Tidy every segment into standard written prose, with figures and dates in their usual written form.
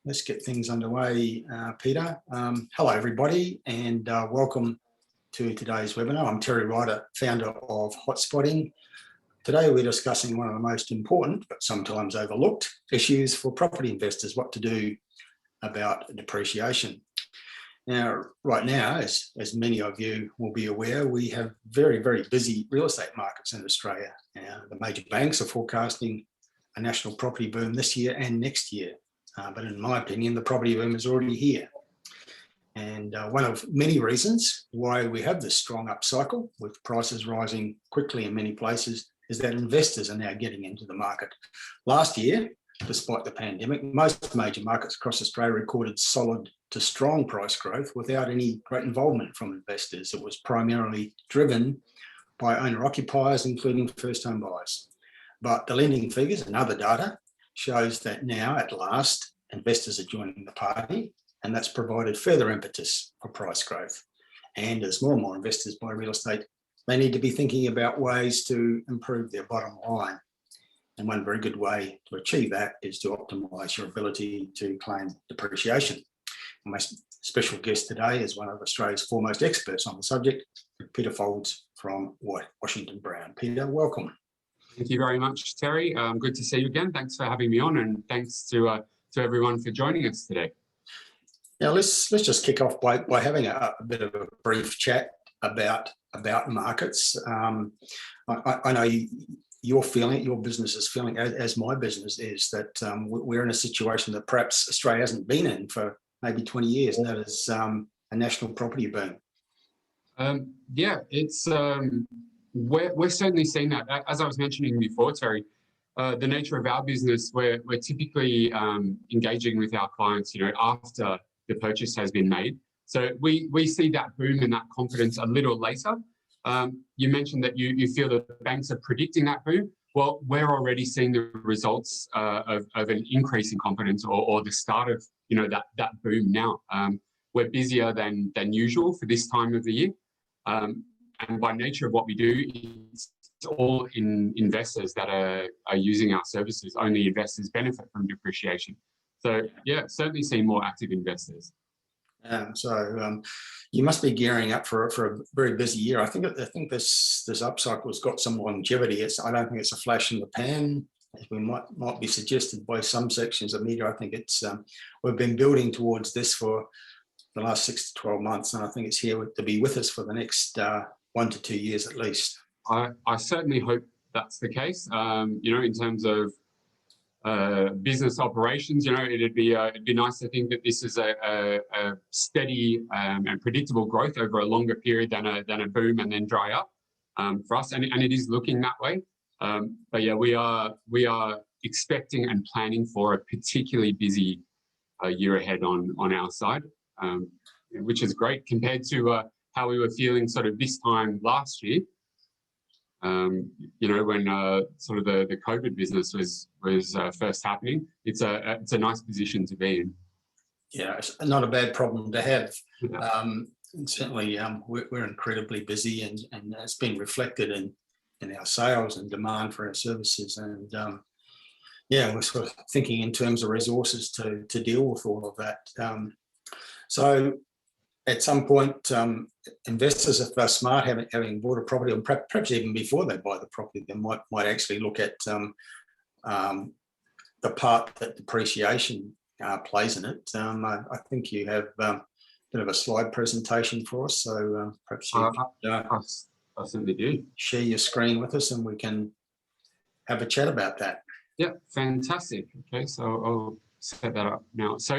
Let's get things underway, Peter. Hello, everybody, and welcome to today's webinar. I'm Terry Ryder, founder of Hotspotting. Today, we're discussing one of the most important, but sometimes overlooked, issues for property investors, what to do about depreciation. Now, right now, as many of you will be aware, we have very, very busy real estate markets in Australia. The major banks are forecasting a national property boom this year and next year. But in my opinion, the property boom is already here. And one of many reasons why we have this strong upcycle with prices rising quickly in many places is that investors are now getting into the market. Last year, despite the pandemic, most major markets across Australia recorded solid to strong price growth without any great involvement from investors. It was primarily driven by owner-occupiers, including first-home buyers. But the lending figures and other data shows that now, at last, investors are joining the party, and that's provided further impetus for price growth. And as more and more investors buy real estate, they need to be thinking about ways to improve their bottom line. And one very good way to achieve that is to optimise your ability to claim depreciation. And my special guest today is one of Australia's foremost experts on the subject, Peter Folds from Washington Brown. Peter, welcome. Thank you very much, Terry. Good to see you again. Thanks for having me on, and thanks to everyone for joining us today. Now, let's just kick off by having a bit of a brief chat about markets. I know you're feeling, your business is feeling, as my business is, that we're in a situation that perhaps Australia hasn't been in for maybe 20 years, and that is a national property boom. Yeah, it's we're certainly seeing that. As I was mentioning before, Terry, the nature of our business, we're typically engaging with our clients, after the purchase has been made. So we see that boom and that confidence a little later. You mentioned that you feel that the banks are predicting that boom. Well, we're already seeing the results of an increase in confidence or the start of that boom now. We're busier than usual for this time of the year. And by nature of what we do, it's all in investors that are using our services. Only investors benefit from depreciation. So yeah, certainly see more active investors. So you must be gearing up for a very busy year. I think this upcycle has got some longevity. I don't think it's a flash in the pan, as we might be suggested by some sections of media. I think it's we've been building towards this for the last 6 to 12 months, and I think it's here to be with us for the next 1 to 2 years at least. I certainly hope that's the case. In terms of business operations, it'd be nice to think that this is a steady and predictable growth over a longer period than a boom and then dry up for us, and it is looking that way. But yeah, we are expecting and planning for a particularly busy year ahead on our side, which is great compared to how we were feeling sort of this time last year. When sort of the COVID business was first happening. It's a nice position to be in. Yeah, it's not a bad problem to have. Yeah. Certainly, we're incredibly busy, and it's been reflected in our sales and demand for our services. And yeah, we're sort of thinking in terms of resources to deal with all of that. So at some point, investors, if they're smart, having bought a property, or perhaps even before they buy the property, they might actually look at the part that depreciation plays in it. I think you have a bit of a slide presentation for us, so perhaps you I certainly do. Share your screen with us, and we can have a chat about that. Yeah, fantastic. Okay, so I'll set that up now. So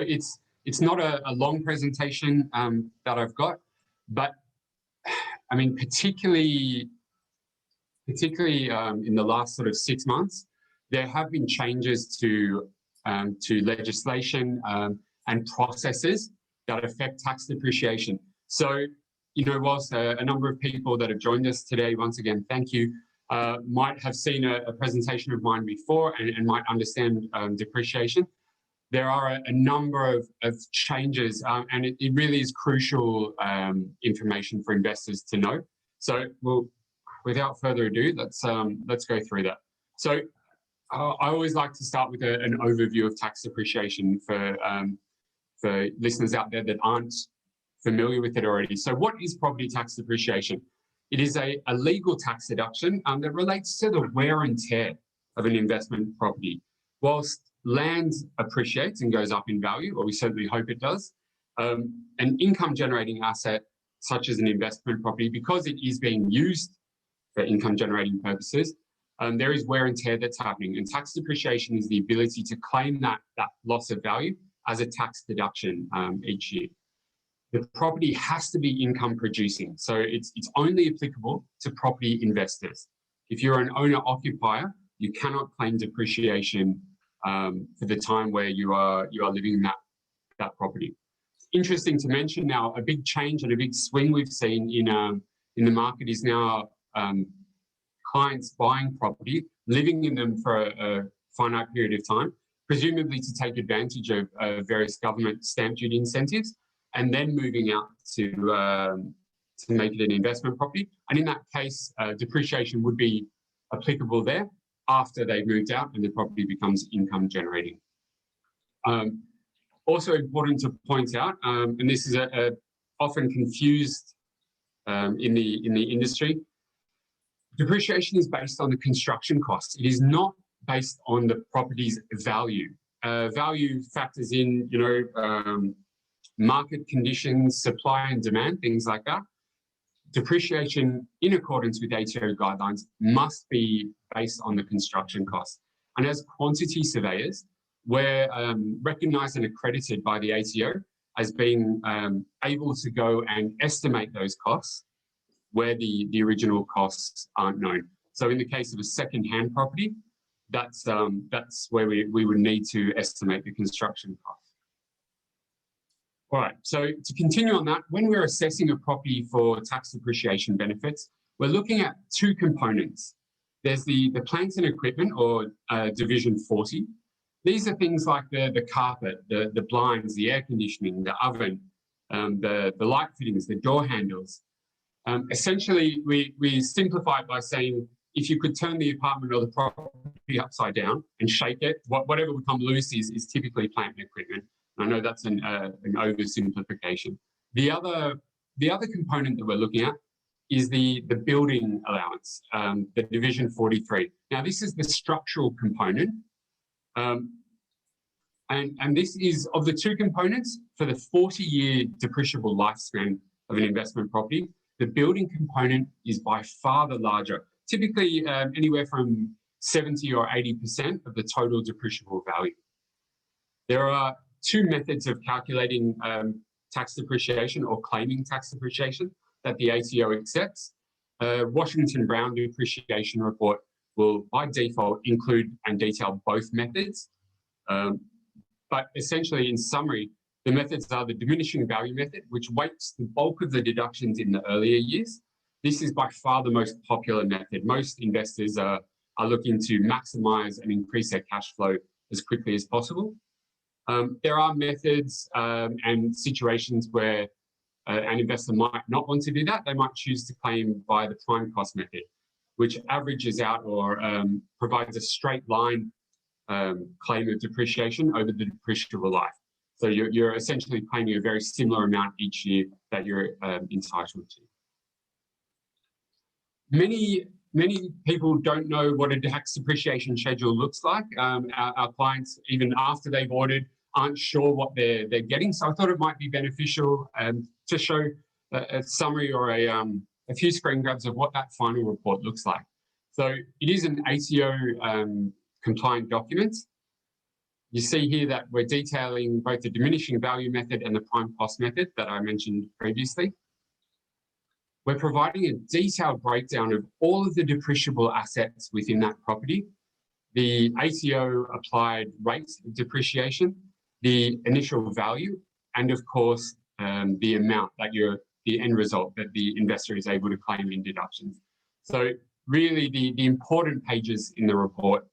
it's not a long presentation that I've got, but I mean, particularly in the last sort of 6 months, there have been changes to legislation and processes that affect tax depreciation. So, whilst a number of people that have joined us today, once again, thank you, might have seen a presentation of mine before and might understand depreciation, there are a number of changes, and it really is crucial information for investors to know. So, without further ado, let's go through that. So, I always like to start with an overview of tax depreciation for listeners out there that aren't familiar with it already. So what is property tax depreciation? It is a legal tax deduction that relates to the wear and tear of an investment property. Whilst land appreciates and goes up in value, or we certainly hope it does, an income generating asset such as an investment property, because it is being used for income generating purposes, there is wear and tear that's happening. And tax depreciation is the ability to claim that loss of value as a tax deduction each year. The property has to be income producing. So it's only applicable to property investors. If you're an owner occupier, you cannot claim depreciation for the time where you are living in that property. Interesting to mention now, a big change and a big swing we've seen in the market is now clients buying property, living in them for a finite period of time, presumably to take advantage of various government stamp duty incentives, and then moving out to make it an investment property. And in that case, depreciation would be applicable there after they've moved out and the property becomes income generating. Also important to point out, and this is often confused in the industry, depreciation is based on the construction costs. It is not based on the property's value. Value factors in, market conditions, supply and demand, things like that. Depreciation, in accordance with ATO guidelines, must be based on the construction costs. And as quantity surveyors, we're recognised and accredited by the ATO as being able to go and estimate those costs where the original costs aren't known. So in the case of a second-hand property, that's where we would need to estimate the construction costs. All right, so to continue on that, when we're assessing a property for tax depreciation benefits, we're looking at two components. There's the plant and equipment, or Division 40. These are things like the carpet, the blinds, the air conditioning, the oven, the light fittings, the door handles. Essentially, we simplify it by saying, if you could turn the apartment or the property upside down and shake it, whatever would come loose is typically plant and equipment. I know that's an oversimplification. The other component that we're looking at is the building allowance, the Division 43. Now, this is the structural component. And this is, of the two components, for the 40-year depreciable lifespan of an investment property, the building component is by far the larger, typically anywhere from 70 or 80% of the total depreciable value. There are two methods of calculating tax depreciation or claiming tax depreciation that the ATO accepts. Washington Brown Depreciation Report will, by default, include and detail both methods. But essentially, in summary, the methods are the diminishing value method, which weights the bulk of the deductions in the earlier years. This is by far the most popular method. Most investors are looking to maximise and increase their cash flow as quickly as possible. There are methods and situations where an investor might not want to do that. They might choose to claim by the prime cost method, which averages out or provides a straight line claim of depreciation over the depreciable life. So you're essentially claiming a very similar amount each year that you're entitled to. Many people don't know what a tax depreciation schedule looks like. Our clients, even after they've ordered, aren't sure what they're getting. So I thought it might be beneficial to show a summary or a few screen grabs of what that final report looks like. So it is an ATO compliant document. You see here that we're detailing both the diminishing value method and the prime cost method that I mentioned previously. We're providing a detailed breakdown of all of the depreciable assets within that property, the ATO applied rate of depreciation, the initial value, and of course, the amount that the end result that the investor is able to claim in deductions. So really the important pages in the report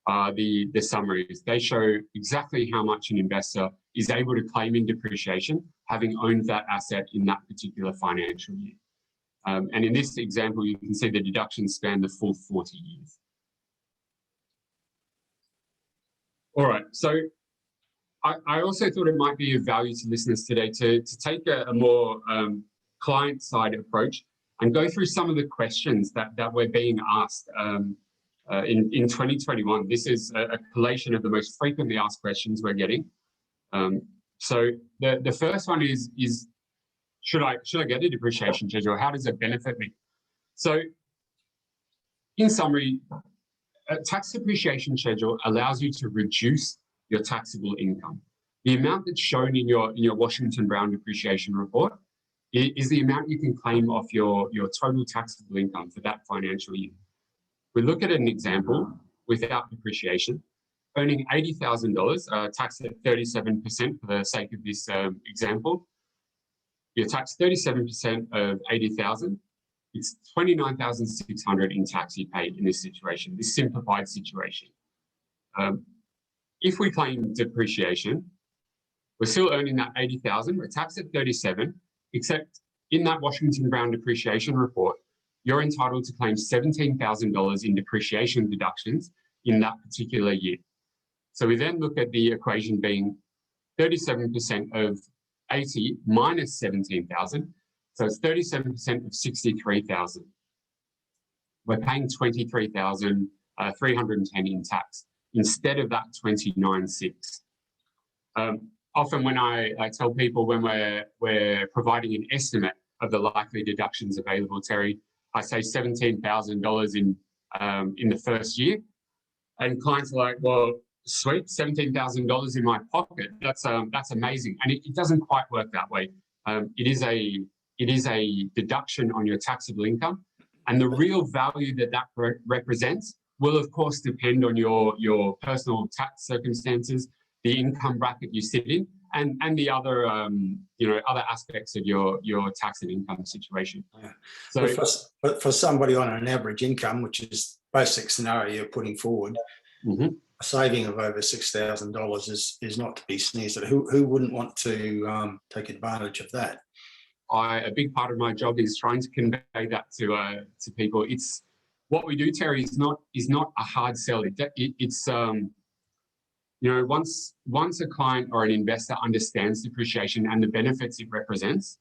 are the summaries. They show exactly how much an investor is able to claim in depreciation, having owned that asset in that particular financial year. And in this example, you can see the deductions span the full 40 years. All right. So I also thought it might be of value to listeners today to take a more client-side approach and go through some of the questions that we're being asked in 2021. This is a collation of the most frequently asked questions we're getting. So the first one is should I get a depreciation schedule? How does it benefit me? So in summary, a tax depreciation schedule allows you to reduce your taxable income. The amount that's shown in your Washington Brown depreciation report is the amount you can claim off your total taxable income for that financial year. We look at an example without depreciation, earning $80,000, taxed at 37% for the sake of this example. You're taxed 37% of 80,000. It's 29,600 in tax you paid in this situation, this simplified situation. If we claim depreciation, we're still earning that 80,000. We're taxed at 37, except in that Washington Brown depreciation report, you're entitled to claim $17,000 in depreciation deductions in that particular year. So we then look at the equation being 37% of 80 minus 17,000. So it's 37% of 63,000. We're paying 23,310 in tax instead of that 29,600. Often when I tell people when we're providing an estimate of the likely deductions available, Terry, I say $17,000 in the first year, and clients are like, "Well, sweet, $17,000 in my pocket. That's amazing." And it doesn't quite work that way. It is a deduction on your taxable income, and the real value that represents will, of course, depend on your personal tax circumstances, the income bracket you sit in, and the other other aspects of your tax and income situation. Yeah. So, but for somebody on an average income, which is basic scenario you're putting forward, a saving of over $6,000 is not to be sneezed at. Who wouldn't want to take advantage of that? A big part of my job is trying to convey that to people. It's what we do, Terry, is not a hard sell. It's once a client or an investor understands depreciation and the benefits it represents,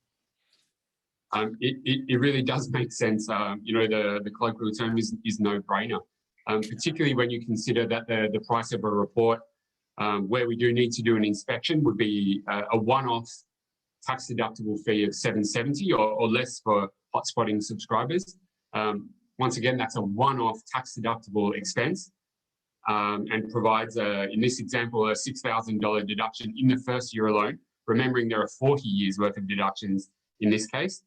it really does make sense. The colloquial term is no-brainer, particularly when you consider that the price of a report where we do need to do an inspection would be a one-off tax deductible fee of $770 or less for Hotspotting subscribers. Once again, that's a one-off tax deductible expense and provides, in this example, a $6,000 deduction in the first year alone. Remembering there are 40 years worth of deductions in this case.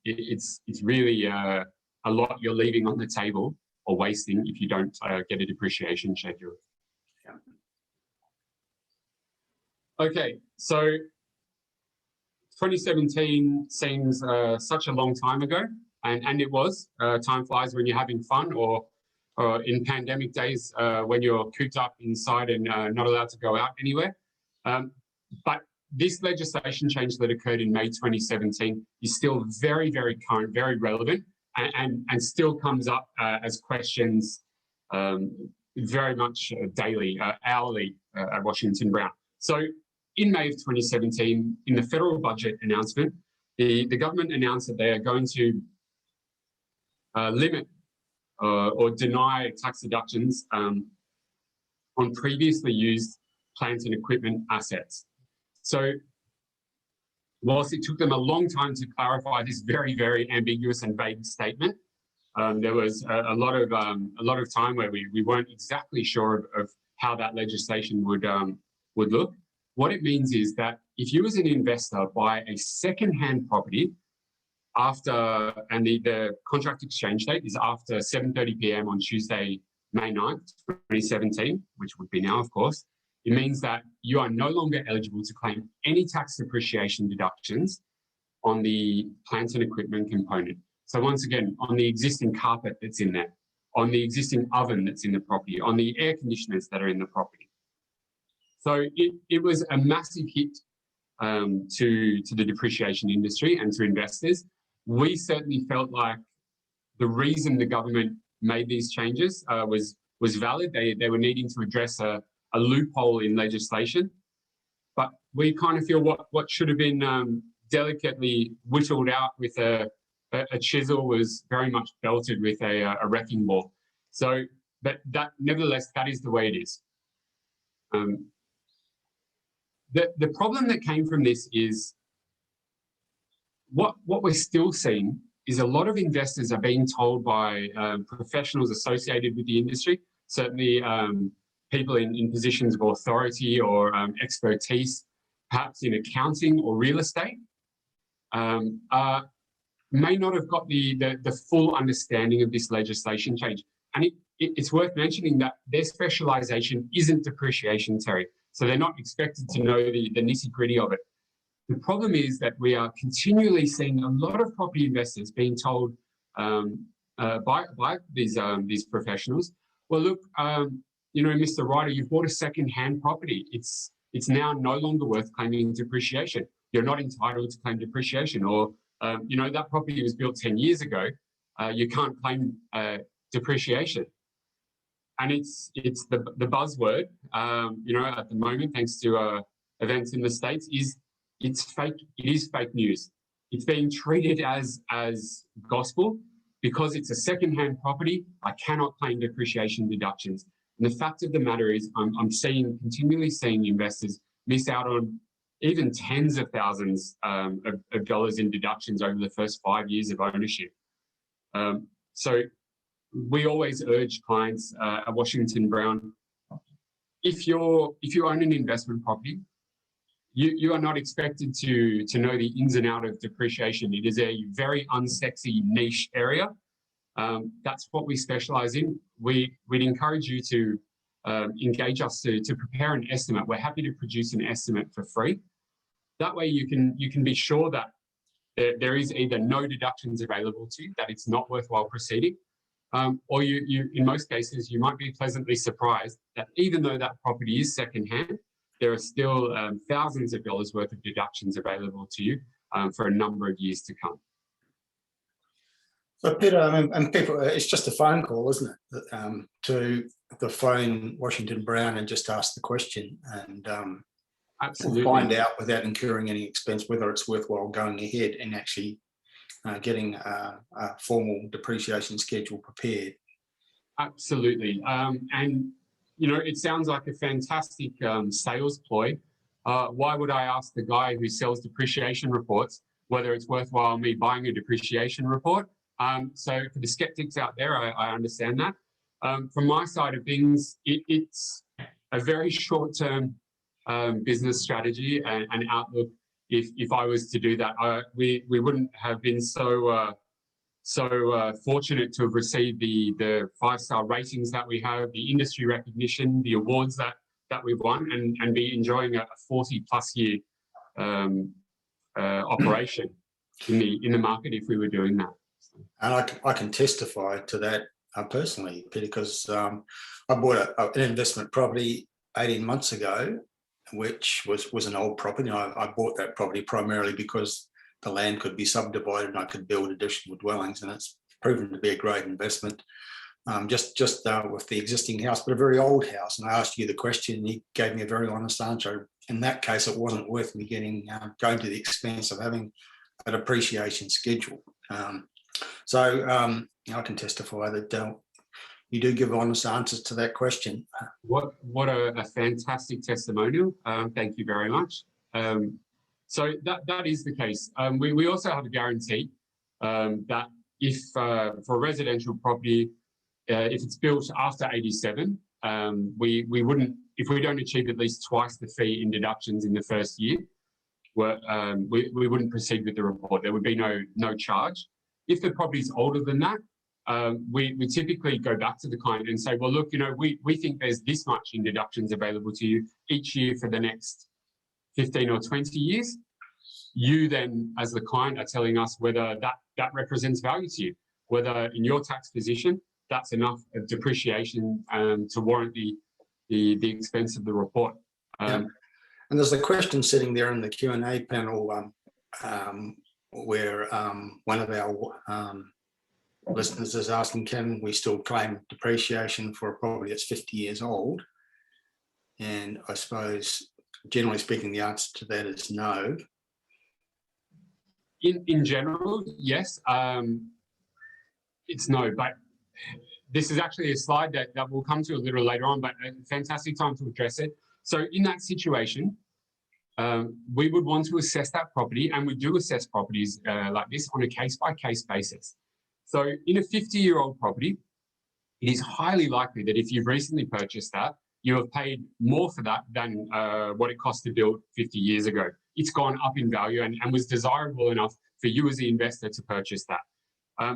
It's really a lot you're leaving on the table or wasting if you don't get a depreciation schedule. Yeah. Okay, so 2017 seems such a long time ago, and it was. Time flies when you're having fun, or in pandemic days when you're cooped up inside and not allowed to go out anywhere. But this legislation change that occurred in May 2017 is still very, very current, very relevant, and still comes up as questions very much daily, hourly at Washington Brown. So in May of 2017, in the federal budget announcement, the government announced that they are going to limit or deny tax deductions on previously used plant and equipment assets. So whilst it took them a long time to clarify this very, very ambiguous and vague statement, there was a lot of time where we weren't exactly sure of how that legislation would look. What it means is that if you as an investor buy a second-hand property and the contract exchange date is after 7:30 p.m. on Tuesday, May 9th, 2017, which would be now, of course, it means that you are no longer eligible to claim any tax depreciation deductions on the plant and equipment component. So once again, on the existing carpet that's in there, on the existing oven that's in the property, on the air conditioners that are in the property. So it was a massive hit to the depreciation industry and to investors. We certainly felt like the reason the government made these changes was valid. They were needing to address a a loophole in legislation. But we kind of feel what should have been delicately whittled out with a chisel was very much belted with a wrecking ball. So, but that nevertheless, that is the way it is. The problem that came from this is what we're still seeing is a lot of investors are being told by professionals associated with the industry, certainly people in positions of authority or expertise, perhaps in accounting or real estate, may not have got the full understanding of this legislation change. And it's worth mentioning that their specialisation isn't depreciation, Terry. So they're not expected to know the nitty-gritty of it. The problem is that we are continually seeing a lot of property investors being told by these professionals, well, look, you know, Mr. Ryder, you've bought a second-hand property. It's now no longer worth claiming depreciation. You're not entitled to claim depreciation, or you know, that property was built 10 years ago. You can't claim depreciation. And it's the buzzword, you know, at the moment, thanks to events in the States, it's fake. It is fake news. It's being treated as gospel because it's a second-hand property. I cannot claim depreciation deductions. And the fact of the matter is, I'm continually seeing investors miss out on even tens of thousands of dollars in deductions over the first 5 years of ownership. So we always urge clients at Washington Brown, if you own an investment property, you are not expected to know the ins and outs of depreciation. It is a very unsexy niche area. That's what we specialize in. We'd encourage you to engage us to prepare an estimate. We're happy to produce an estimate for free. That way you can be sure that there is either no deductions available to you, that it's not worthwhile proceeding, or you in most cases, you might be pleasantly surprised that even though that property is secondhand, there are still thousands of dollars worth of deductions available to you for a number of years to come. So Peter, and people, it's just a phone call, isn't it? To the phone Washington Brown and just ask the question, and absolutely find out without incurring any expense whether it's worthwhile going ahead and actually getting a formal depreciation schedule prepared. Absolutely, and you know, it sounds like a fantastic sales ploy. Why would I ask the guy who sells depreciation reports whether it's worthwhile me buying a depreciation report? So for the skeptics out there, I understand that. From my side of things, it's a very short-term business strategy and outlook. If I was to do that, we wouldn't have been so fortunate to have received the 5-star ratings that we have, the industry recognition, the awards that we've won, and be enjoying a 40-plus year operation in the market if we were doing that. And I can testify to that personally, because I bought an investment property 18 months ago, which was an old property. And I bought that property primarily because the land could be subdivided and I could build additional dwellings, and it's proven to be a great investment. Just with the existing house, but a very old house. And I asked you the question, and he gave me a very honest answer. In that case, it wasn't worth me going to the expense of having a depreciation schedule. So I can testify that you do give honest answers to that question. What a fantastic testimonial. Thank you very much. So that is the case. We also have a guarantee that if for a residential property, if it's built after 87, we wouldn't, if we don't achieve at least twice the fee in deductions in the first year, we wouldn't proceed with the report. There would be no charge. If the property is older than that, we typically go back to the client and say, well, look, you know, we think there's this much in deductions available to you each year for the next 15 or 20 years. You then, as the client, are telling us whether that represents value to you, whether in your tax position, that's enough of depreciation to warrant the expense of the report. Yeah. And there's a question sitting there in the Q&A panel where one of our listeners is asking, can we still claim depreciation for a property that's 50 years old? And I suppose, generally speaking, the answer to that is no. In general, yes. It's no, but this is actually a slide that we'll come to a little later on, but a fantastic time to address it. So in that situation, we would want to assess that property, and we do assess properties like this on a case-by-case basis. So in a 50-year-old property, it is highly likely that if you've recently purchased that, you have paid more for that than what it cost to build 50 years ago. It's gone up in value and was desirable enough for you as the investor to purchase that. I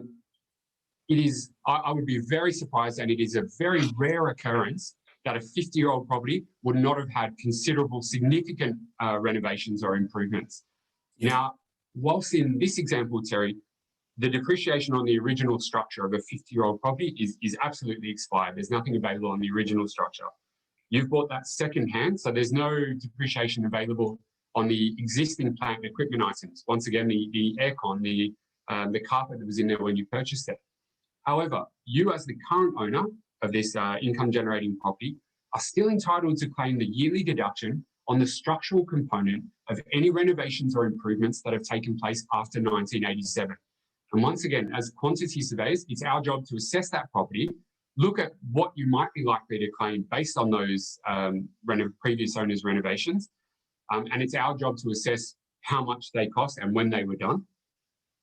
would be very surprised, and it is a very rare occurrence that a 50-year-old property would not have had considerable, significant renovations or improvements. Now, whilst in this example, Terry, the depreciation on the original structure of a 50-year-old property is absolutely expired. There's nothing available on the original structure. You've bought that second-hand, so there's no depreciation available on the existing plant and equipment items. Once again, the aircon, the carpet that was in there when you purchased it. However, you as the current owner of this income-generating property are still entitled to claim the yearly deduction on the structural component of any renovations or improvements that have taken place after 1987. And once again, as quantity surveyors, it's our job to assess that property, look at what you might be likely to claim based on those previous owners' renovations, and it's our job to assess how much they cost and when they were done.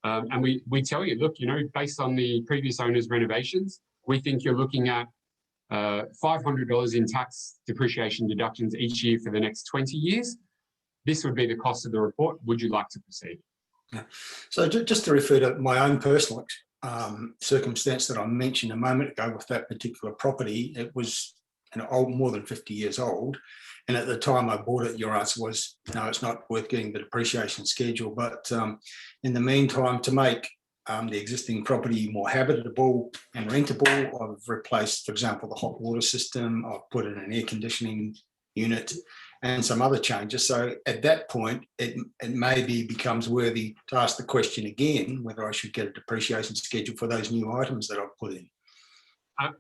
And we tell you, look, based on the previous owner's renovations, we think you're looking at $500 in tax depreciation deductions each year for the next 20 years. This would be the cost of the report. Would you like to proceed? Yeah. So just to refer to my own personal circumstance that I mentioned a moment ago with that particular property, it was more than 50 years old. And at the time I bought it, your answer was, no, it's not worth getting the depreciation schedule. But in the meantime, to make the existing property more habitable and rentable, I've replaced, for example, the hot water system. I've put in an air conditioning unit and some other changes. So at that point, it maybe becomes worthy to ask the question again, whether I should get a depreciation schedule for those new items that I've put in.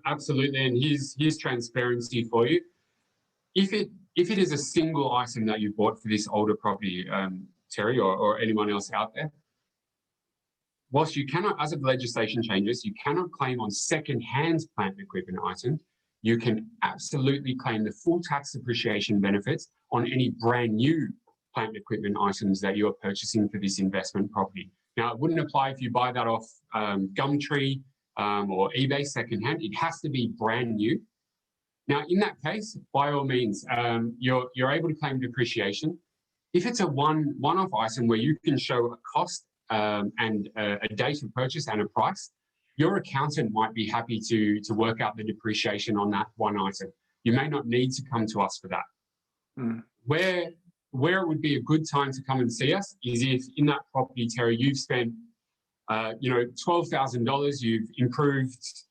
Absolutely, and here's transparency for you. If it is a single item that you bought for this older property, Terry, or anyone else out there, whilst you cannot, as of legislation changes, you cannot claim on second-hand plant and equipment items, you can absolutely claim the full tax depreciation benefits on any brand new plant and equipment items that you're purchasing for this investment property. Now, it wouldn't apply if you buy that off Gumtree or eBay secondhand. It has to be brand new. Now, in that case, by all means, you're able to claim depreciation. If it's a one-off item where you can show a cost and a date of purchase and a price, your accountant might be happy to work out the depreciation on that one item. You may not need to come to us for that. Mm. Where it would be a good time to come and see us is if in that property, Terry, you've spent $12,000, you've improved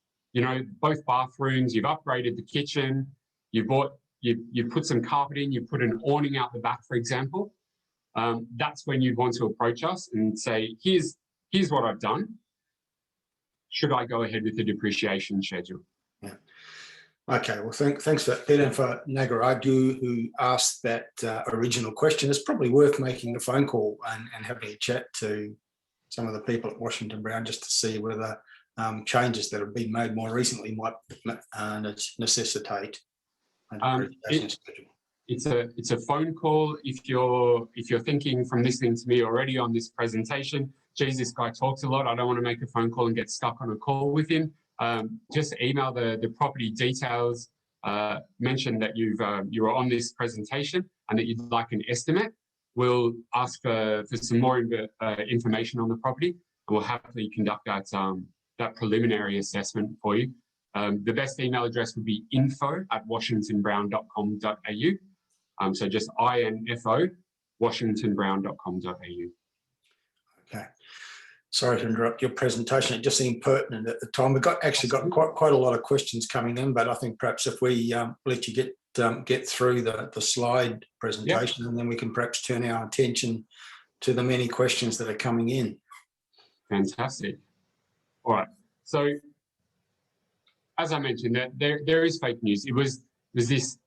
both bathrooms, you've upgraded the kitchen, you put some carpet in, you put an awning out the back, for example. That's when you'd want to approach us and say, here's what I've done. Should I go ahead with the depreciation schedule? Yeah. Okay, well, thanks for that, Peter, and for Nagaraju, who asked that original question. It's probably worth making a phone call and having a chat to some of the people at Washington Brown just to see whether changes that have been made more recently might necessitate a depreciation schedule. It's a phone call. If you're thinking from listening to me already on this presentation, geez, this guy talks a lot, I don't want to make a phone call and get stuck on a call with him. Just email the property details, mention that you were on this presentation and that you'd like an estimate. We'll ask for some more information on the property, and we'll happily conduct that preliminary assessment for you. The best email address would be info@washingtonbrown.com.au. So just info, washingtonbrown.com.au. Okay. Sorry to interrupt your presentation. It just seemed pertinent at the time. We've got quite a lot of questions coming in, but I think perhaps if we let you get through the slide presentation, and then we can perhaps turn our attention to the many questions that are coming in. Fantastic. All right. So, as I mentioned, there is fake news. It was this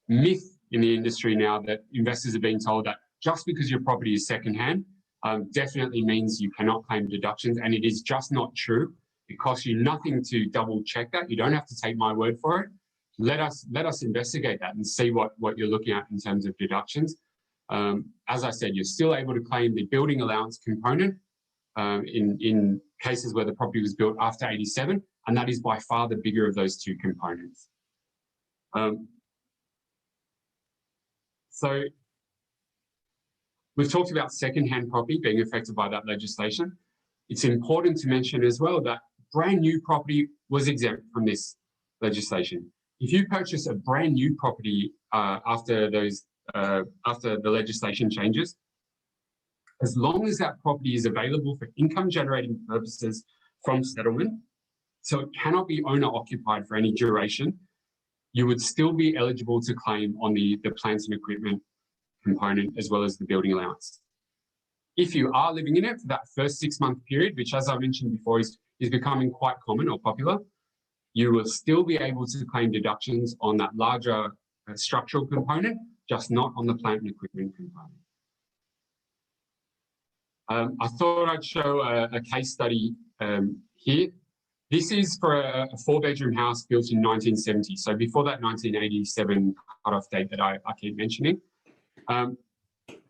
myth in the industry now that investors are being told that just because your property is secondhand definitely means you cannot claim deductions, and it is just not true. It costs you nothing to double check that. You don't have to take my word for it. Let us investigate that and see what you're looking at in terms of deductions. As I said, you're still able to claim the building allowance component in cases where the property was built after 87, and that is by far the bigger of those two components. So we've talked about second-hand property being affected by that legislation. It's important to mention as well that brand new property was exempt from this legislation. If you purchase a brand new property after the legislation changes, as long as that property is available for income generating purposes from settlement, so it cannot be owner occupied for any duration, you would still be eligible to claim on the plants and equipment component as well as the building allowance. If you are living in it for that first 6-month period, which as I mentioned before is becoming quite common or popular, you will still be able to claim deductions on that larger structural component, just not on the plant and equipment component. I thought I'd show a case study here. This is for a 4-bedroom house built in 1970, so before that 1987 cutoff date that I keep mentioning.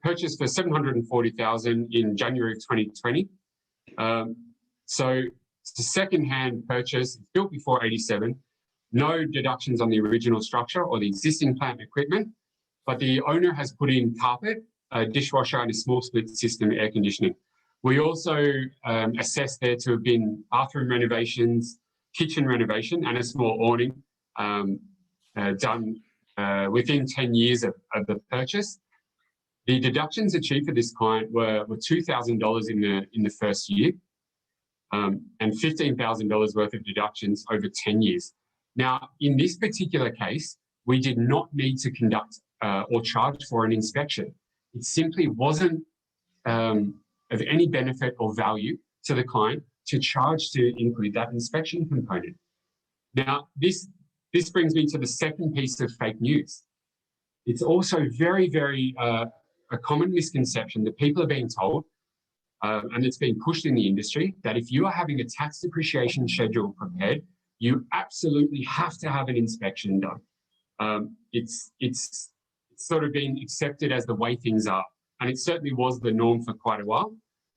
Purchased for $740,000 in January of 2020. So it's a second-hand purchase, built before 87, no deductions on the original structure or the existing plant and equipment, but the owner has put in carpet, a dishwasher and a small split system air conditioning. We also assessed there to have been bathroom renovations, kitchen renovation and a small awning done within 10 years of the purchase. The deductions achieved for this client were $2,000 in the first year and $15,000 worth of deductions over 10 years. Now, in this particular case, we did not need to conduct or charge for an inspection. It simply wasn't of any benefit or value to the client to charge to include that inspection component. Now, this brings me to the second piece of fake news. It's also very, very a common misconception that people are being told, and it's being pushed in the industry, that if you are having a tax depreciation schedule prepared, you absolutely have to have an inspection done. It's sort of been accepted as the way things are, and it certainly was the norm for quite a while,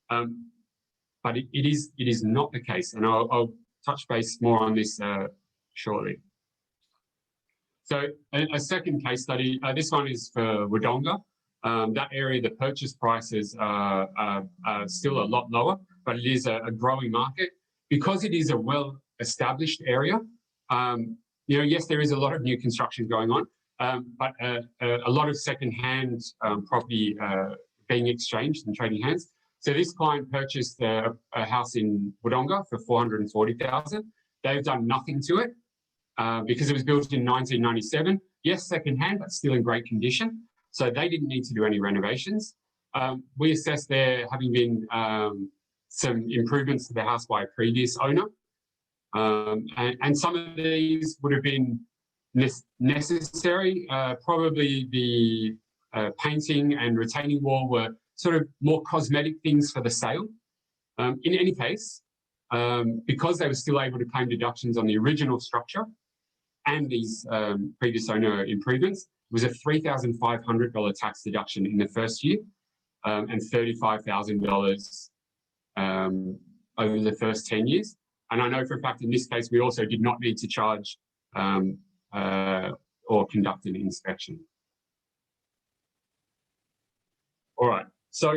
but it is not the case, and I'll touch base more on this shortly. So a second case study, this one is for Wodonga. That area, the purchase prices are still a lot lower, but it is a growing market. Because it is a well-established area, yes, there is a lot of new construction going on, but a lot of second-hand property being exchanged and trading hands. So this client purchased a house in Wodonga for $440,000. They've done nothing to it because it was built in 1997. Yes, second-hand, but still in great condition. So they didn't need to do any renovations. We assessed there having been some improvements to the house by a previous owner. And some of these would have been necessary. Probably the painting and retaining wall were sort of more cosmetic things for the sale. In any case, because they were still able to claim deductions on the original structure and these previous owner improvements, it was a $3,500 tax deduction in the first year and $35,000 over the first 10 years. And I know for a fact in this case, we also did not need to charge or conduct an inspection. All right, so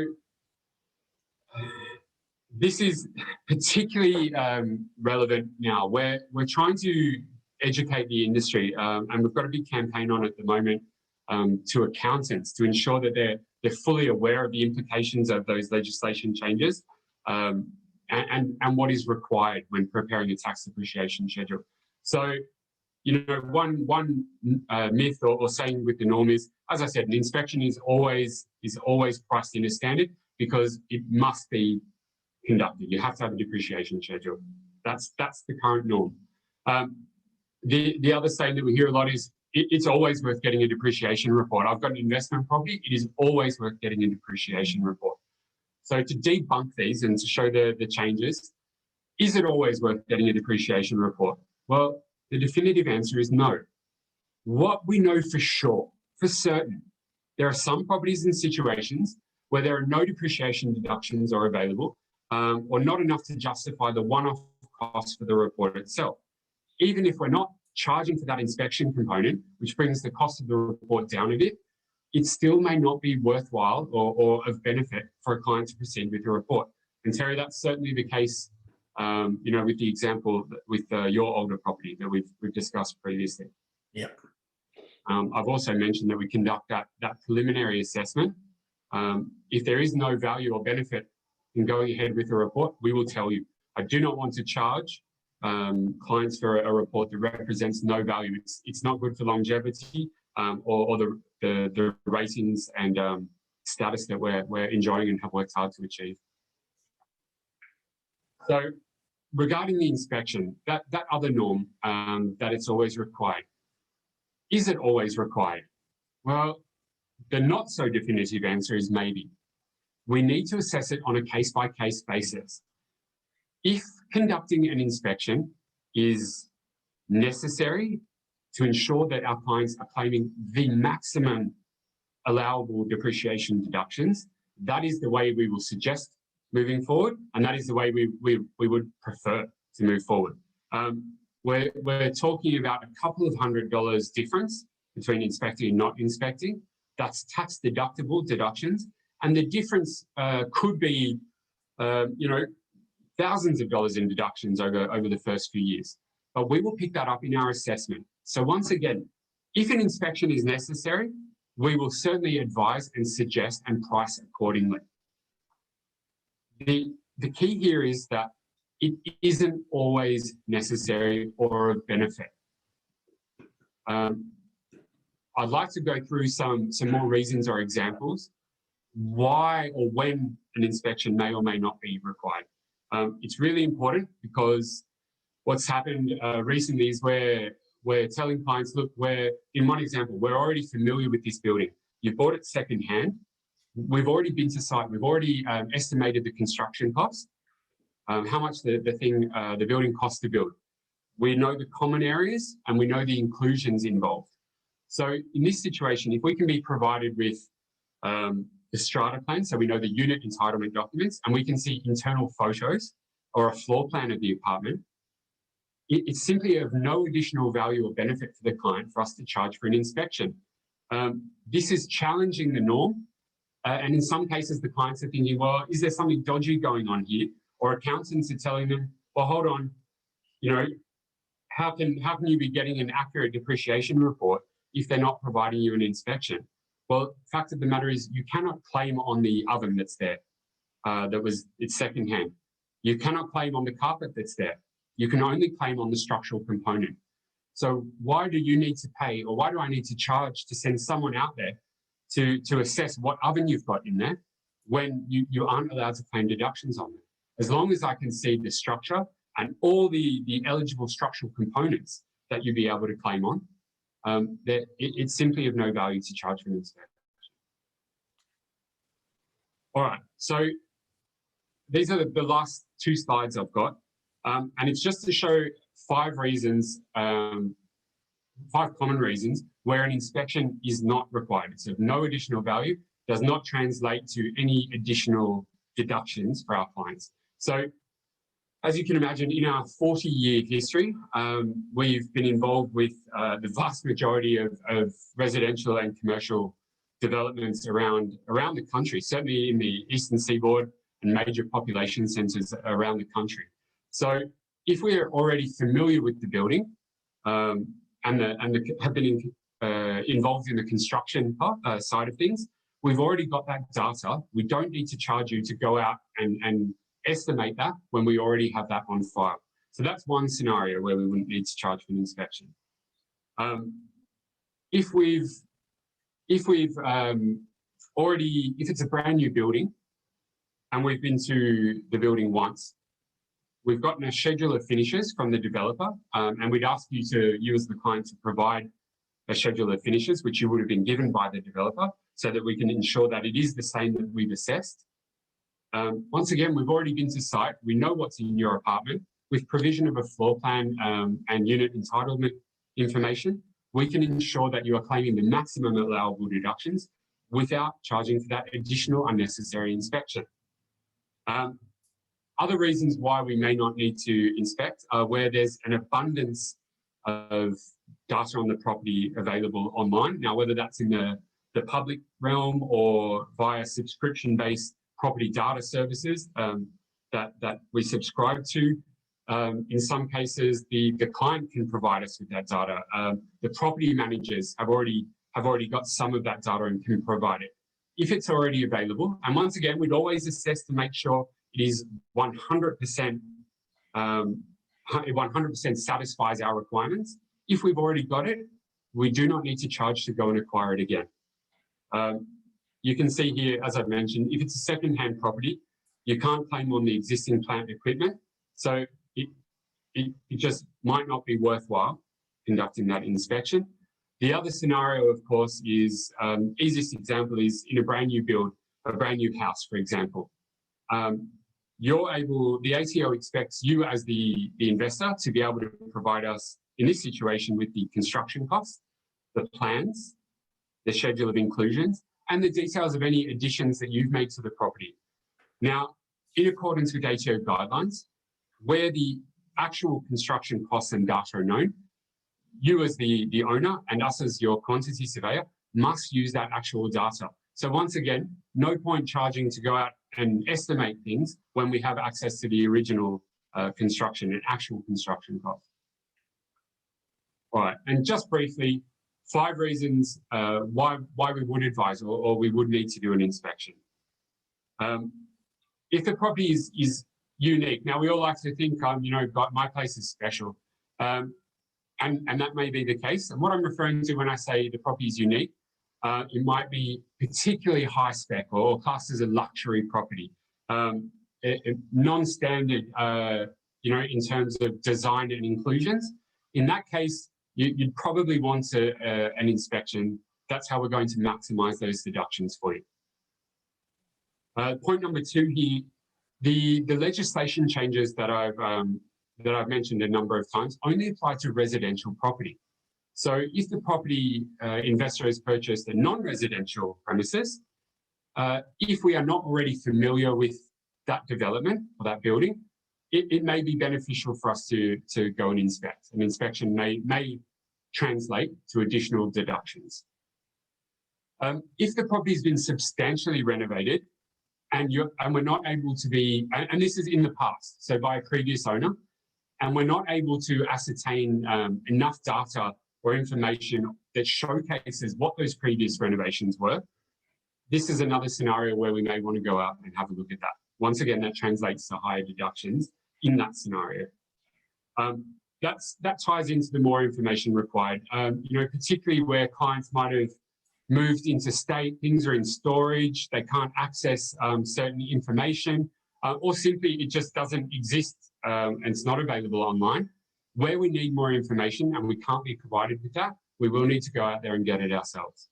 this is particularly relevant now. We're trying to educate the industry, and we've got a big campaign on at the moment to accountants to ensure that they're fully aware of the implications of those legislation changes and what is required when preparing a tax depreciation schedule. So, one myth or saying with the norm is, as I said, an inspection is always priced in as standard because it must be conducted. You have to have a depreciation schedule. That's the current norm. The other saying that we hear a lot is it's always worth getting a depreciation report. I've got an investment property. It is always worth getting a depreciation report. So to debunk these and to show the changes, is it always worth getting a depreciation report? Well, the definitive answer is no. What we know for sure, for certain, there are some properties and situations where there are no depreciation deductions are available, or not enough to justify the one-off cost for the report itself. Even if we're not charging for that inspection component, which brings the cost of the report down a bit, it still may not be worthwhile or of benefit for a client to proceed with the report. And Terry, that's certainly the case, with the example with your older property that we've discussed previously. Yep. I've also mentioned that we conduct that preliminary assessment. If there is no value or benefit in going ahead with a report, we will tell you. I do not want to charge clients for a report that represents no value. It's not good for longevity or the ratings and status that we're enjoying and have worked hard to achieve. So regarding the inspection, that other norm that it's always required, is it always required? Well, the not so definitive answer is maybe. We need to assess it on a case-by-case basis. If conducting an inspection is necessary to ensure that our clients are claiming the maximum allowable depreciation deductions, that is the way we will suggest moving forward, and that is the way we would prefer to move forward. We're talking about a couple of $100 difference between inspecting and not inspecting. That's tax deductible deductions, and the difference could be, thousands of dollars in deductions over the first few years. But we will pick that up in our assessment. So once again, if an inspection is necessary, we will certainly advise and suggest and price accordingly. The key here is that it isn't always necessary or of benefit. I'd like to go through some more reasons or examples why or when an inspection may or may not be required. It's really important because what's happened recently is we're telling clients, look, in one example, we're already familiar with this building. You bought it secondhand. We've already been to site. We've already estimated the construction cost, how much the building costs to build. We know the common areas and we know the inclusions involved. So in this situation, if we can be provided with the strata plan, so we know the unit entitlement documents, and we can see internal photos or a floor plan of the apartment, it's simply of no additional value or benefit for the client for us to charge for an inspection. This is challenging the norm. And in some cases, the clients are thinking, well, is there something dodgy going on here? Or accountants are telling them, well, hold on, how can you be getting an accurate depreciation report if they're not providing you an inspection? Well, the fact of the matter is you cannot claim on the oven that's there, it's secondhand. You cannot claim on the carpet that's there. You can only claim on the structural component. So why do you need to pay, or why do I need to charge to send someone out there to assess what oven you've got in there when you aren't allowed to claim deductions on it? As long as I can see the structure and all the eligible structural components that you'd be able to claim on, it's simply of no value to charge for an inspection. All right, so these are the last two slides I've got, and it's just to show 5 reasons, 5 common reasons where an inspection is not required. It's of no additional value, does not translate to any additional deductions for our clients. So as you can imagine, in our 40-year history, we've been involved with the vast majority of residential and commercial developments around the country, certainly in the eastern seaboard and major population centres around the country. So if we're already familiar with the building and have been involved in the construction side of things, we've already got that data. We don't need to charge you to go out and estimate that when we already have that on file. So that's one scenario where we wouldn't need to charge for an inspection. If it's a brand new building and we've been to the building once, we've gotten a schedule of finishes from the developer, and we'd ask you as the client to provide a schedule of finishes, which you would have been given by the developer, so that we can ensure that it is the same that we've assessed. Once again, we've already been to site. We know what's in your apartment. With provision of a floor plan and unit entitlement information, we can ensure that you are claiming the maximum allowable deductions without charging for that additional unnecessary inspection. Other reasons why we may not need to inspect are where there's an abundance of data on the property available online. Now, whether that's in the public realm or via subscription-based property data services that we subscribe to. In some cases, the client can provide us with that data. The property managers have already got some of that data and can provide it. If it's already available, and once again, we'd always assess to make sure it is 100% satisfies our requirements. If we've already got it, we do not need to charge to go and acquire it again. You can see here, as I've mentioned, if it's a second-hand property, you can't claim on the existing plant equipment. So it just might not be worthwhile conducting that inspection. The other scenario, of course, is, easiest example is in a brand new build, a brand new house, for example. The ATO expects you as the investor to be able to provide us, in this situation, with the construction costs, the plans, the schedule of inclusions, and the details of any additions that you've made to the property. Now, in accordance with ATO guidelines, where the actual construction costs and data are known, you as the owner and us as your quantity surveyor must use that actual data. So once again, no point charging to go out and estimate things when we have access to the original construction and actual construction costs. All right, and just briefly, 5 reasons why we would advise or we would need to do an inspection. If the property is unique, now we all like to think, my place is special, and that may be the case. And what I'm referring to when I say the property is unique, it might be particularly high spec or classed as a luxury property, non-standard, in terms of design and inclusions. In that case, you'd probably want an inspection. That's how we're going to maximise those deductions for you. Point number 2 here, the legislation changes that I've mentioned a number of times only apply to residential property. So if the property investor has purchased a non-residential premises, if we are not already familiar with that development or that building, it may be beneficial for us to go and inspect. An inspection may translate to additional deductions. If the property has been substantially renovated and we're not able to be, and this is in the past, so by a previous owner, and we're not able to ascertain enough data or information that showcases what those previous renovations were, this is another scenario where we may want to go out and have a look at that. Once again, that translates to higher deductions in that scenario. That ties into the more information required, particularly where clients might have moved interstate, things are in storage, they can't access certain information, or simply it just doesn't exist and it's not available online. Where we need more information and we can't be provided with that, we will need to go out there and get it ourselves.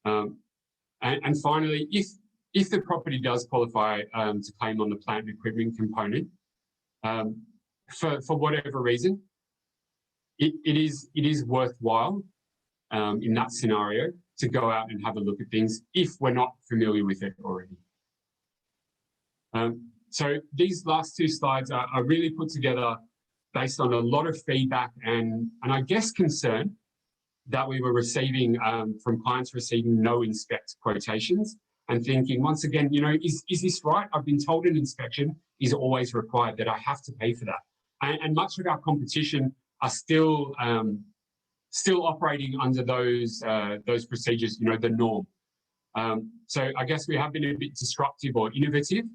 And finally, if the property does qualify to claim on the plant and equipment component, for whatever reason, it is worthwhile in that scenario to go out and have a look at things if we're not familiar with it already. So these last 2 slides are really put together based on a lot of feedback and I guess concern that we were receiving from clients receiving no inspect quotations and thinking, once again, is this right? I've been told an inspection is always required, that I have to pay for that. And much of our competition are still operating under those procedures, the norm. So I guess we have been a bit disruptive or innovative,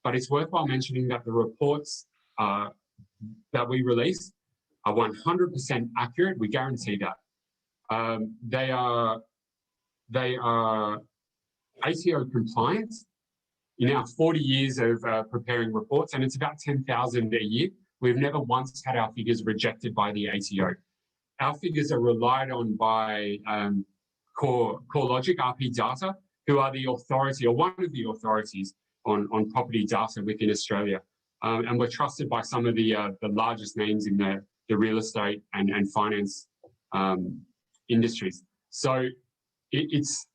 but it's worthwhile mentioning that the reports that we release are 100% accurate. We guarantee that. They are ATO compliant in our 40 years of preparing reports, and it's about 10,000 a year. We've never once had our figures rejected by the ATO. our figures are relied on by CoreLogic, RP Data, who are the authority or one of the authorities on property data within Australia. And we're trusted by some of the largest names in the real estate and finance industries. So it's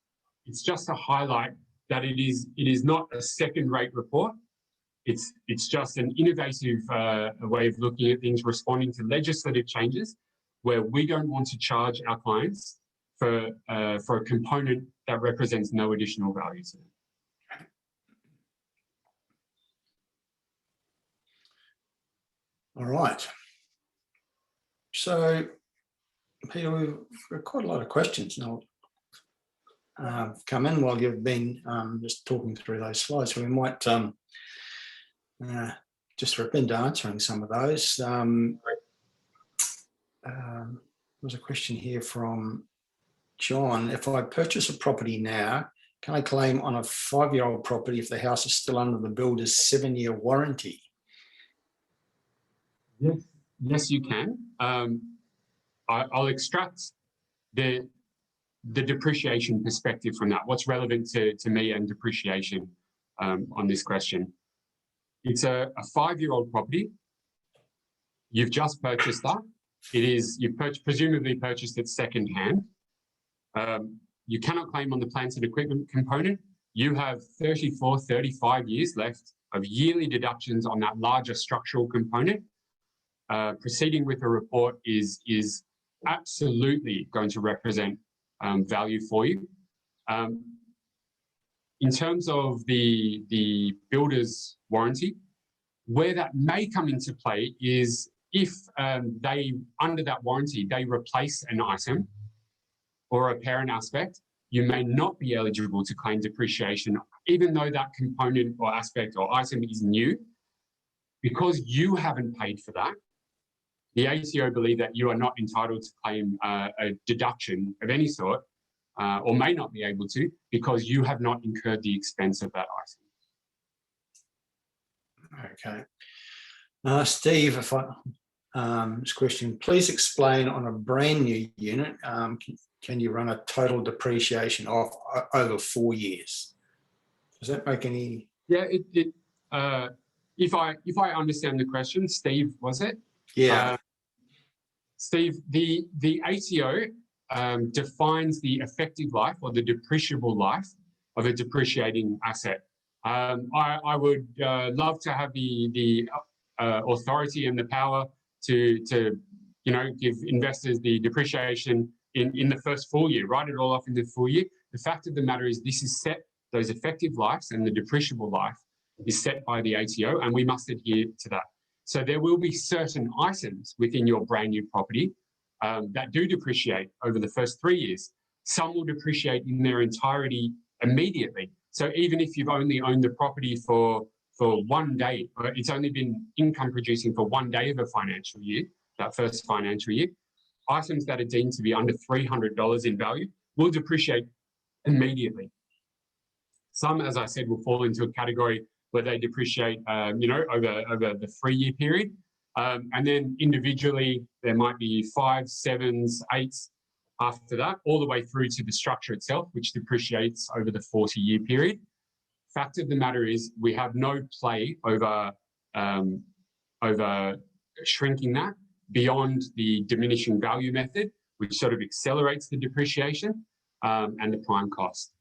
just to highlight that it is not a second-rate report. It's just an innovative way of looking at things, responding to legislative changes, where we don't want to charge our clients for a component that represents no additional value to them. All right. So, Peter, we've got quite a lot of questions now come in while you've been just talking through those slides. So we might just rip into answering some of those. There's a question here from John. If I purchase a property now, can I claim on a 5-year-old property if the house is still under the builder's 7-year warranty? Yes, you can. I'll extract the depreciation perspective from that. What's relevant to me and depreciation on this question? It's a 5-year-old property. You've just purchased that. You've presumably purchased it second-hand. You cannot claim on the plants and equipment component. You have 34, 35 years left of yearly deductions on that larger structural component. Proceeding with a report is absolutely going to represent value for you. In terms of the builder's warranty, where that may come into play is if under that warranty, they replace an item or repair an aspect, you may not be eligible to claim depreciation, even though that component or aspect or item is new, because you haven't paid for that. The ATO believe that you are not entitled to claim a deduction of any sort, or may not be able to, because you have not incurred the expense of that item. Okay. Steve, this question, please explain on a brand new unit, can you run a total depreciation off over 4 years? Does that make any? Yeah, if I understand the question, Steve, was it? Yeah. Steve, the ATO defines the effective life or the depreciable life of a depreciating asset. I would love to have the authority and the power to give investors the depreciation in the first full year, write it all off in the full year. The fact of the matter is this is set, those effective lives and the depreciable life is set by the ATO, and we must adhere to that. So there will be certain items within your brand new property that do depreciate over the first 3 years. Some will depreciate in their entirety immediately. So even if you've only owned the property for 1 day, or it's only been income producing for 1 day of a financial year, that first financial year, items that are deemed to be under $300 in value will depreciate immediately. Some, as I said, will fall into a category where they depreciate, over the 3-year period. And then individually, there might be 5, 7s, 8s after that, all the way through to the structure itself, which depreciates over the 40-year period. Fact of the matter is we have no play over shrinking that beyond the diminishing value method, which sort of accelerates the depreciation and the prime cost.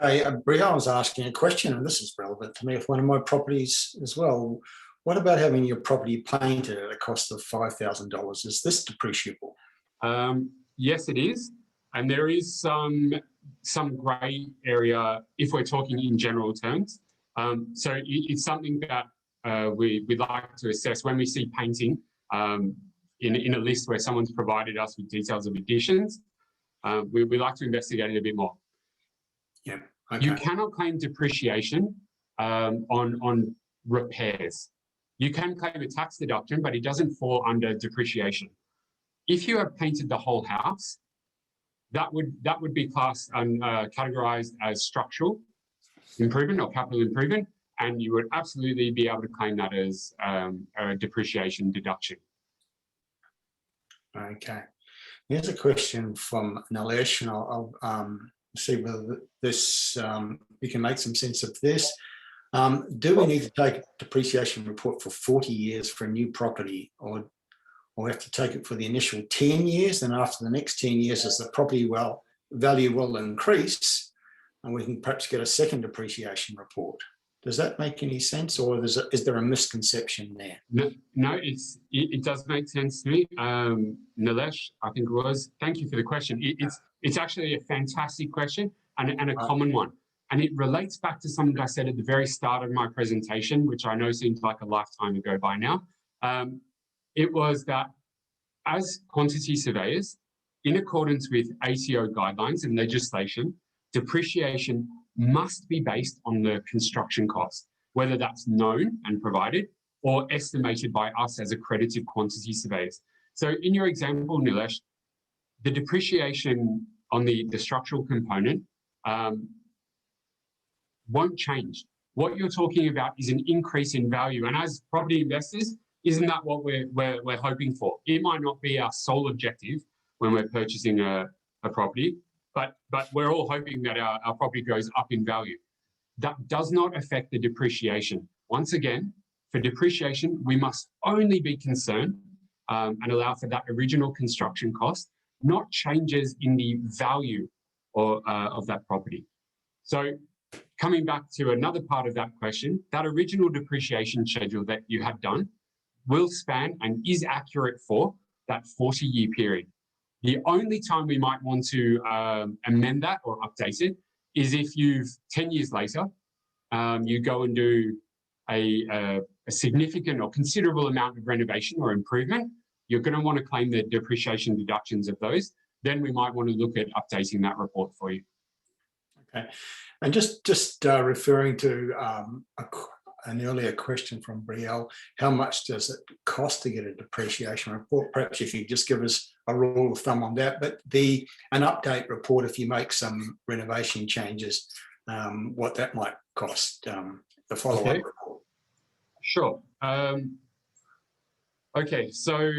Okay, Brielle was asking a question, and this is relevant to me with one of my properties as well. What about having your property painted at a cost of $5,000? Is this depreciable? Yes, it is. And there is some grey area if we're talking in general terms. So it's something that we'd like to assess when we see painting in a list where someone's provided us with details of additions. We like to investigate it a bit more. Yeah. Okay. You cannot claim depreciation on repairs. You can claim a tax deduction, but it doesn't fall under depreciation. If you have painted the whole house, that would be classed and categorized as structural improvement or capital improvement, and you would absolutely be able to claim that as a depreciation deduction. Okay. Here's a question from Nilesh, and I'll see whether this we can make some sense of this. Do we need to take a depreciation report for 40 years for a new property, or have to take it for the initial 10 years, and after the next 10 years, as the property value will increase, and we can perhaps get a second depreciation report? Does that make any sense, or is there a misconception there? No, it does make sense to me. Nilesh, I think it was. Thank you for the question. It's actually a fantastic question and a common one. And it relates back to something I said at the very start of my presentation, which I know seems like a lifetime ago by now. It was that as quantity surveyors, in accordance with ATO guidelines and legislation, depreciation must be based on the construction cost, whether that's known and provided or estimated by us as accredited quantity surveyors. So in your example, Nilesh, the depreciation on the structural component won't change. What you're talking about is an increase in value. And as property investors, isn't that what we're hoping for? It might not be our sole objective when we're purchasing a property, but we're all hoping that our property goes up in value. That does not affect the depreciation. Once again, for depreciation, we must only be concerned and allow for that original construction cost, not changes in the value of that property. So coming back to another part of that question, that original depreciation schedule that you had done will span and is accurate for that 40-year period. The only time we might want to amend that or update it is if 10 years later, you go and do a significant or considerable amount of renovation or improvement, you're going to want to claim the depreciation deductions of those. Then we might want to look at updating that report for you. Okay. And just referring to an earlier question from Brielle, how much does it cost to get a depreciation report? Perhaps if you just give us a rule of thumb on that, but an update report, if you make some renovation changes, what that might cost, the follow-up report. Sure. Okay, so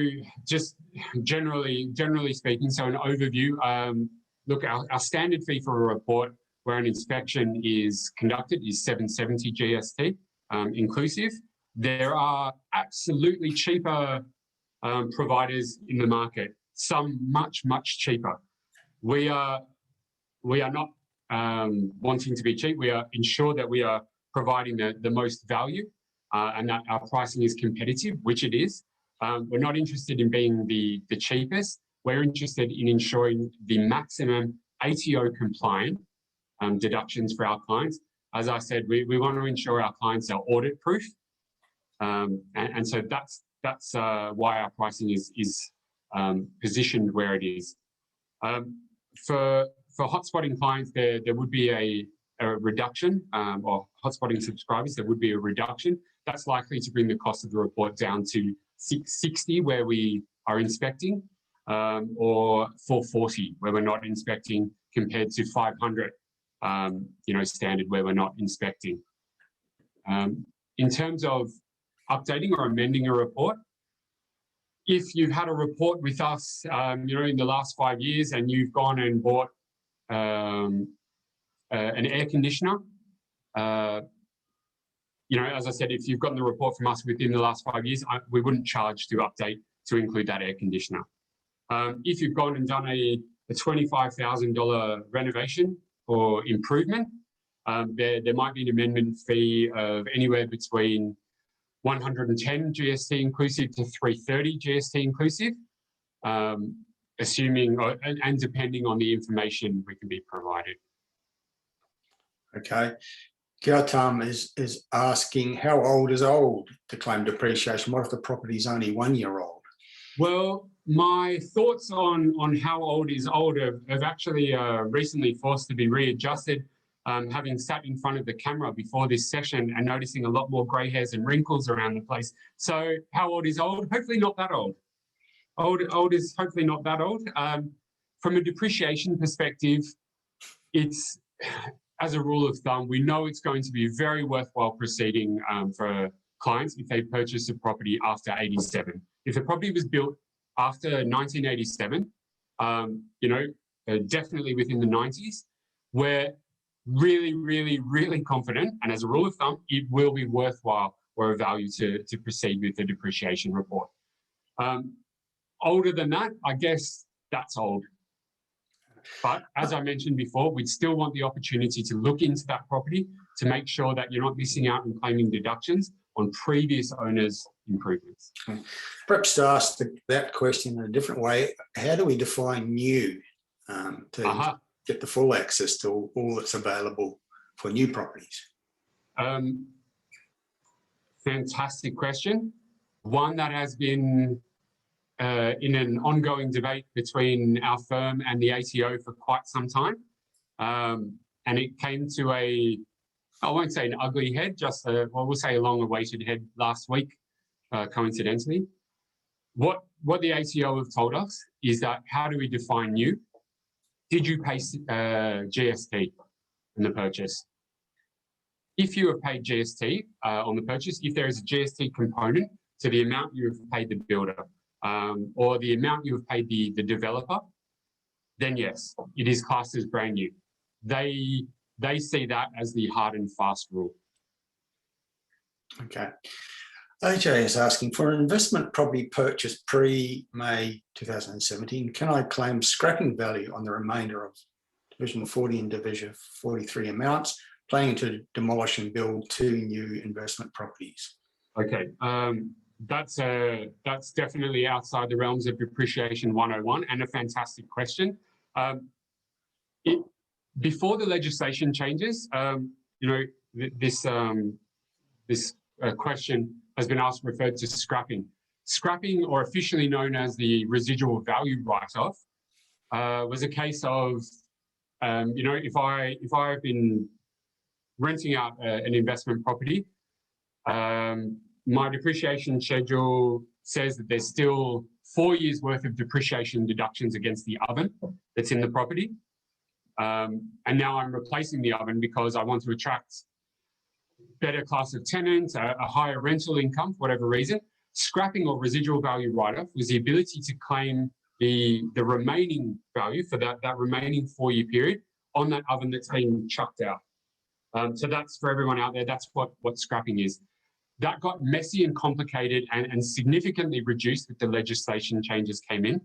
just generally speaking, so an overview, look, our standard fee for a report where an inspection is conducted is $770 GST inclusive. There are absolutely cheaper providers in the market, some much cheaper. We are not wanting to be cheap. We are ensure that we are providing the most value and that our pricing is competitive, which it is. We're not interested in being the cheapest. We're interested in ensuring the maximum ATO compliant deductions for our clients. As I said, we want to ensure our clients are audit proof. And so that's why our pricing is positioned where it is. For hotspotting clients, there would be a reduction, or hotspotting subscribers, there would be a reduction. That's likely to bring the cost of the report down to $660 where we are inspecting, or $440 where we're not inspecting, compared to $500, standard where we're not inspecting. In terms of updating or amending a report, if you've had a report with us, in the last 5 years, and you've gone and bought an air conditioner, as I said, if you've gotten the report from us within the last 5 years, we wouldn't charge to update to include that air conditioner. If you've gone and done a $25,000 renovation or improvement, there might be an amendment fee of anywhere between $110 GST inclusive to $330 GST inclusive, assuming and depending on the information we can be provided. Okay. Gautam is asking, how old is old to claim depreciation? What if the property is only 1 year old? Well, my thoughts on how old is old have actually recently forced to be readjusted, having sat in front of the camera before this session and noticing a lot more grey hairs and wrinkles around the place. So how old is old? Hopefully not that old. Old is hopefully not that old. From a depreciation perspective, it's, as a rule of thumb, we know it's going to be a very worthwhile proceeding for clients if they purchase a property after 87. If the property was built after 1987, definitely within the 90s, we're really, really, really confident, and as a rule of thumb, it will be worthwhile or of value to proceed with the depreciation report. Older than that, I guess that's old. But as I mentioned before, we'd still want the opportunity to look into that property to make sure that you're not missing out and claiming deductions on previous owners' improvements. Perhaps to ask that question in a different way, how do we define new to get the full access to all that's available for new properties? Fantastic question. One that has been in an ongoing debate between our firm and the ATO for quite some time. And it came to I won't say an ugly head, just we'll say a long-awaited head last week, coincidentally. What the ATO have told us is that, how do we define new? Did you pay GST in the purchase? If you have paid GST on the purchase, if there is a GST component to the amount you have paid the builder, or the amount you have paid the developer, then yes, it is classed as brand new. They see that as the hard and fast rule. Okay. AJ is asking, for an investment property purchased pre-May 2017, can I claim scrapping value on the remainder of Division 40 and Division 43 amounts, planning to demolish and build 2 new investment properties? Okay. That's definitely outside the realms of Depreciation 101, and a fantastic question. Before the legislation changes, this question has been referred to scrapping. Scrapping, or officially known as the residual value write-off, was a case of, if I've been renting out an investment property, my depreciation schedule says that there's still 4 years worth of depreciation deductions against the oven that's in the property. And now I'm replacing the oven because I want to attract better class of tenants, a higher rental income, for whatever reason. Scrapping, or residual value write-off, was the ability to claim the remaining value for that remaining 4-year period on that oven that's been chucked out. So that's, for everyone out there, that's what scrapping is. That got messy and complicated and significantly reduced with the legislation changes came in,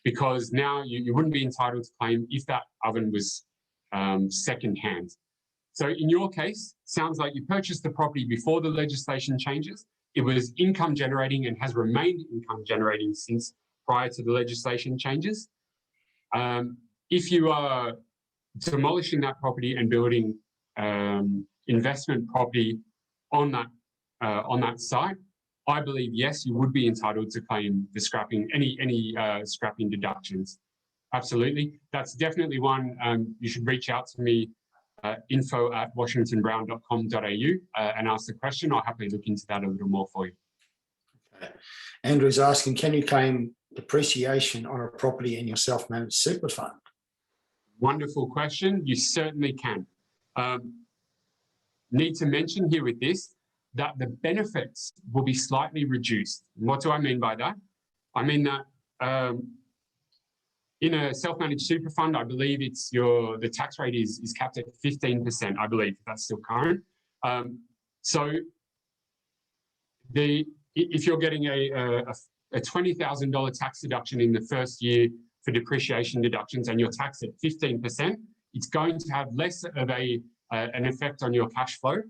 because now you wouldn't be entitled to claim if that oven was second-hand. So in your case, sounds like you purchased the property before the legislation changes. It was income generating and has remained income generating since prior to the legislation changes. If you are demolishing that property and building investment property on that site, I believe, yes, you would be entitled to claim the scrapping, any scrapping deductions. Absolutely. That's definitely one you should reach out to me, info@washingtonbrown.com.au, and ask the question. I'll happily look into that a little more for you. Okay. Andrew's asking, can you claim depreciation on a property in your self-managed super fund? Wonderful question. You certainly can. Need to mention here with this that the benefits will be slightly reduced. What do I mean by that? I mean that in a self-managed super fund, I believe the tax rate is capped at 15%, I believe, if that's still current. So if you're getting a $20,000 tax deduction in the first year for depreciation deductions and you're taxed at 15%, it's going to have less of an effect on your cash flow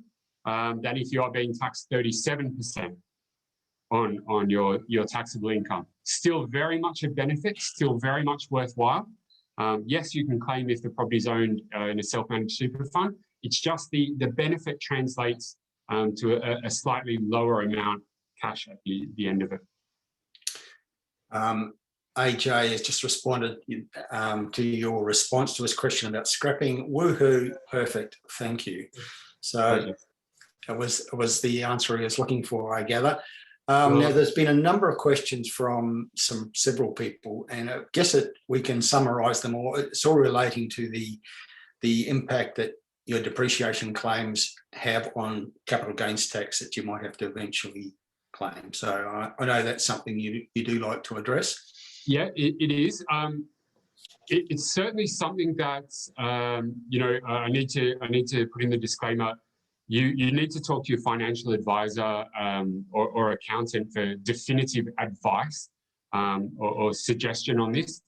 than if you are being taxed 37% on your taxable income. Still very much a benefit, still very much worthwhile. Yes, you can claim if the property is owned in a self-managed super fund. It's just the benefit translates to a slightly lower amount cash at the end of it. AJ has just responded to your response to his question about scrapping. Woohoo, perfect, thank you. So it was the answer he was looking for, I gather. Now, there's been a number of questions from several people, and I guess we can summarise them all. It's all relating to the impact that your depreciation claims have on capital gains tax that you might have to eventually claim. So I know that's something you do like to address. Yeah, it is. It's certainly something that I need to put in the disclaimer. You need to talk to your financial advisor or accountant for definitive advice or suggestion on this.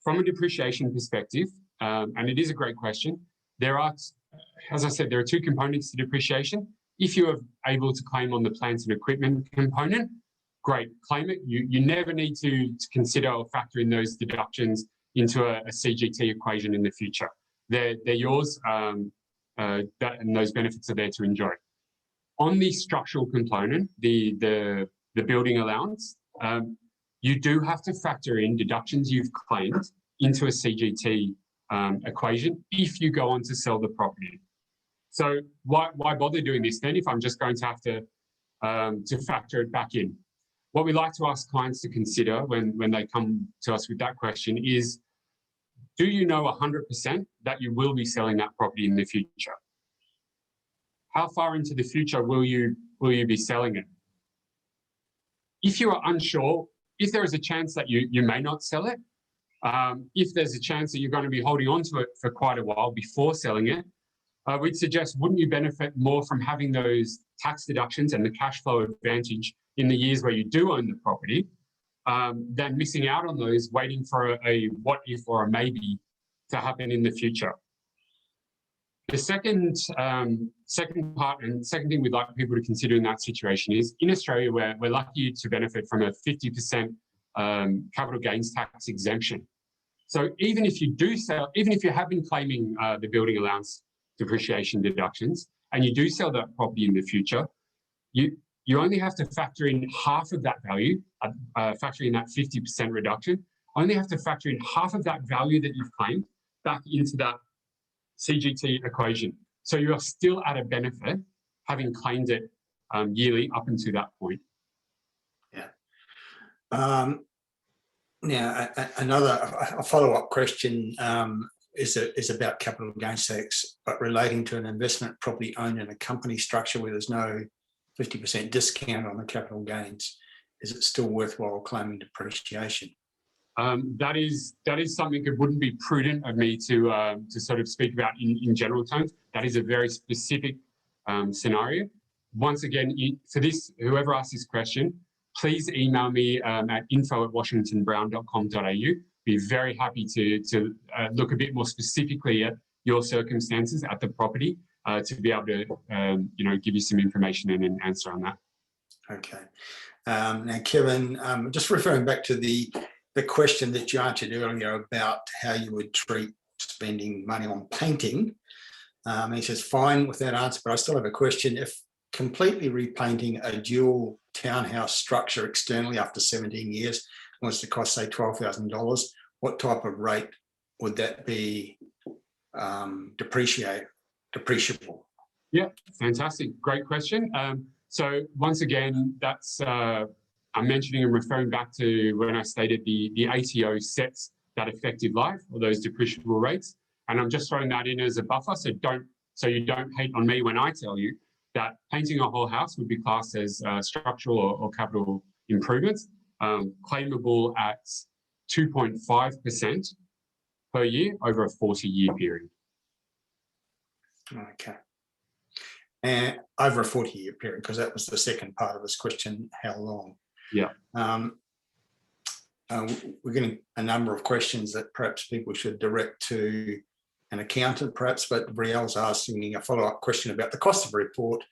From a depreciation perspective, and it is a great question, there are, as I said, there are two components to depreciation. If you are able to claim on the plant and equipment component, great, claim it. You never need to consider or factor in those deductions into a CGT equation in the future. They're yours, and those benefits are there to enjoy. On the structural component, the building allowance, you do have to factor in deductions you've claimed into a CGT equation if you go on to sell the property. So why bother doing this then if I'm just going to have to factor it back in? What we like to ask clients to consider when they come to us with that question is, do you know 100% that you will be selling that property in the future? How far into the future will you be selling it? If you are unsure, if there is a chance that you may not sell it, if there's a chance that you're going to be holding on to it for quite a while before selling it, we'd suggest, wouldn't you benefit more from having those tax deductions and the cash flow advantage in the years where you do own the property than missing out on those, waiting for a what if or a maybe to happen in the future? The second part and second thing we'd like people to consider in that situation is, in Australia, we're lucky to benefit from a 50% capital gains tax exemption. So even if you do sell, even if you have been claiming the building allowance depreciation deductions and you do sell that property in the future, you only have to factor in half of that value, factor in that 50% reduction, only have to factor in half of that value that you've claimed back into that CGT equation. So you are still at a benefit having claimed it yearly up until that point. Yeah. Now, a follow-up question is about capital gains tax, but relating to an investment property owned in a company structure where there's no 50% discount on the capital gains. Is it still worthwhile claiming depreciation? That is something that wouldn't be prudent of me to sort of speak about in general terms. That is a very specific scenario. Once again, for this, whoever asked this question, please email me at info@washingtonbrown.com.au. Be very happy to look a bit more specifically at your circumstances at the property to be able to give you some information and an answer on that. Okay. Now, Kevin, just referring back to the question that you answered earlier about how you would treat spending money on painting. He says, fine with that answer, but I still have a question. If completely repainting a dual townhouse structure externally after 17 years was to cost, say, $12,000, what type of rate would that be depreciable? Yeah, fantastic. Great question. So once again, that's I'm mentioning and referring back to when I stated the ATO sets that effective life or those depreciable rates. And I'm just throwing that in as a buffer, so you don't hate on me when I tell you that painting a whole house would be classed as structural or capital improvements, claimable at 2.5% per year over a 40-year period. Okay. And over a 40-year period, because that was the second part of this question, how long? Yeah. We're getting a number of questions that perhaps people should direct to an accountant, perhaps, but Brielle's asking a follow-up question about the cost of a report.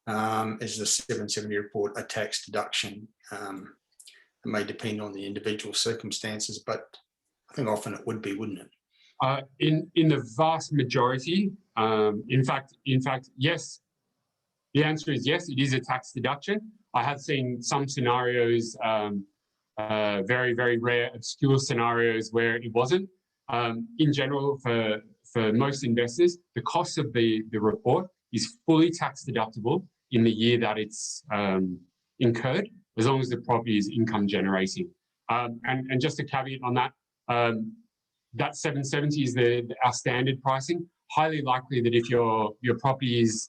Is the 770 report a tax deduction? It may depend on the individual circumstances, but I think often it would be, wouldn't it? In the vast majority, in fact, yes. The answer is yes, it is a tax deduction. I have seen some scenarios, very, very rare, obscure scenarios where it wasn't. In general, for most investors, the cost of the report is fully tax deductible in the year that it's incurred, as long as the property is income generating. And just a caveat on that, that 770 is our standard pricing. Highly likely that if your property is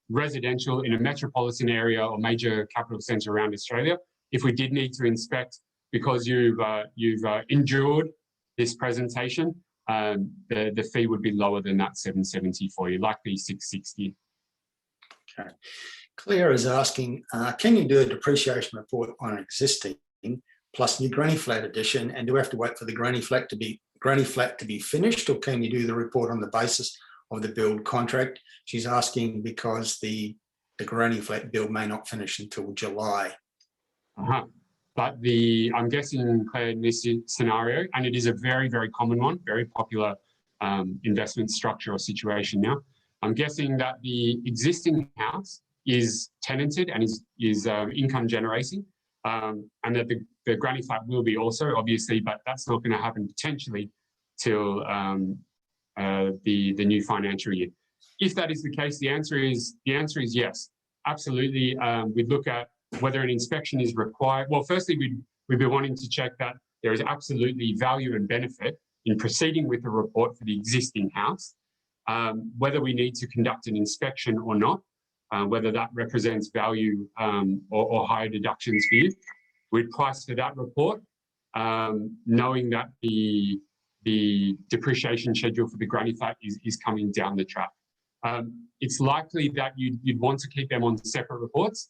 residential in a metropolitan area or major capital centre around Australia, if we did need to inspect because you've endured this presentation, the fee would be lower than that $770 for you, likely $660. Okay. Claire is asking, can you do a depreciation report on an existing plus new granny flat addition, and do we have to wait for the granny flat to be finished, or can you do the report on the basis of the build contract? She's asking because the granny flat build may not finish until July. But I'm guessing, Claire, in this scenario, and it is a very, very common one, very popular investment structure or situation now, I'm guessing that the existing house is tenanted and is income generating, and that the granny flat will be also, obviously, but that's not going to happen potentially till the new financial year. If that is the case, the answer is yes, absolutely. We'd look at whether an inspection is required. Well, firstly, we'd be wanting to check that there is absolutely value and benefit in proceeding with the report for the existing house, whether we need to conduct an inspection or not, whether that represents value or higher deductions for you. We'd price for that report, knowing that the depreciation schedule for the granny flat is coming down the track. It's likely that you'd want to keep them on separate reports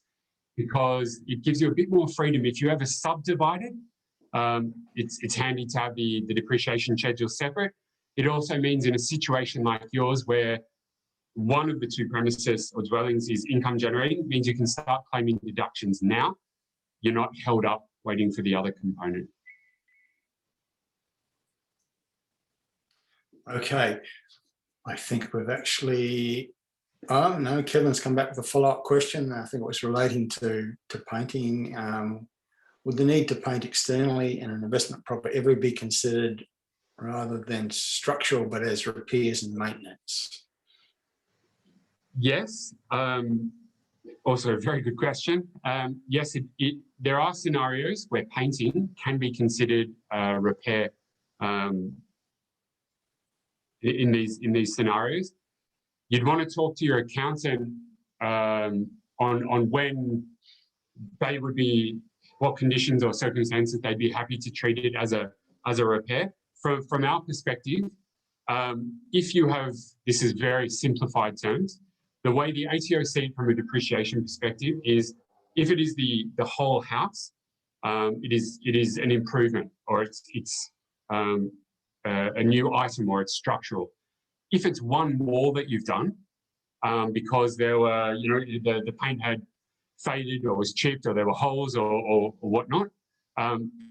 because it gives you a bit more freedom. If you ever subdivide it, it's handy to have the depreciation schedule separate. It also means in a situation like yours where one of the two premises or dwellings is income generating, means you can start claiming deductions now. You're not held up waiting for the other component. Okay, I think we've actually, oh no, Kevin's come back with a follow-up question. I think it was relating to painting. Would the need to paint externally in an investment property ever be considered rather than structural, but as repairs and maintenance? Yes, also a very good question. Yes, there are scenarios where painting can be considered repair in these scenarios. You'd want to talk to your accountant on when they would be, what conditions or circumstances they'd be happy to treat it as a repair. From our perspective, if you have, this is very simplified terms, the way the ATO see it from a depreciation perspective is if it is the whole house, it is an improvement, or it's a new item, or it's structural. If it's one wall that you've done because there were, the paint had faded or was chipped or there were holes or whatnot,